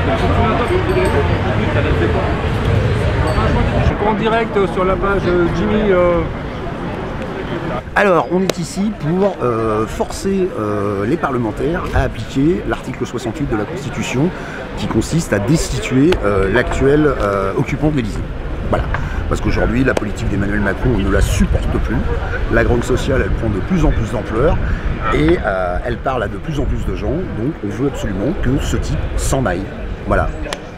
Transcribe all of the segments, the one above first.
Je suis pas en direct sur la page Jimmy. Alors, on est ici pour forcer les parlementaires à appliquer l'article 68 de la Constitution qui consiste à destituer l'actuel occupant de l'Élysée. Voilà. Parce qu'aujourd'hui, la politique d'Emmanuel Macron, on ne la supporte plus. La grogne sociale, elle prend de plus en plus d'ampleur et elle parle à de plus en plus de gens. Donc, on veut absolument que ce type s'en aille. Voilà.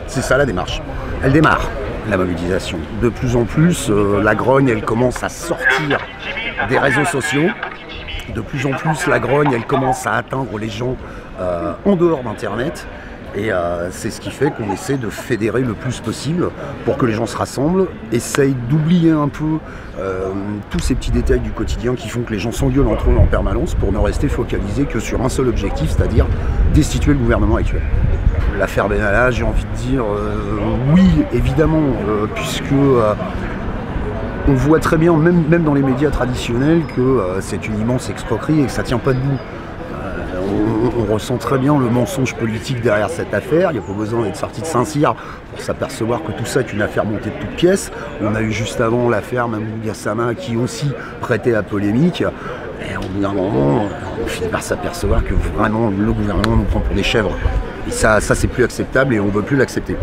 C'est ça la démarche. Elle démarre, la mobilisation. De plus en plus, la grogne, elle commence à sortir des réseaux sociaux. De plus en plus, la grogne, elle commence à atteindre les gens en dehors d'Internet. Et c'est ce qui fait qu'on essaie de fédérer le plus possible pour que les gens se rassemblent, essayent d'oublier un peu tous ces petits détails du quotidien qui font que les gens s'engueulent entre eux en permanence pour ne rester focalisés que sur un seul objectif, c'est-à-dire destituer le gouvernement actuel. L'affaire Benalla, j'ai envie de dire oui, évidemment, puisque on voit très bien, même dans les médias traditionnels, que c'est une immense escroquerie et que ça ne tient pas debout. On ressent très bien le mensonge politique derrière cette affaire. Il n'y a pas besoin d'être sorti de Saint-Cyr pour s'apercevoir que tout ça est une affaire montée de toutes pièces. On a eu juste avant l'affaire Mahmoud Gassama qui aussi prêtait à polémique. Et au bout d'un moment, on finit par s'apercevoir que vraiment le gouvernement nous prend pour des chèvres. Et ça c'est plus acceptable et on ne veut plus l'accepter.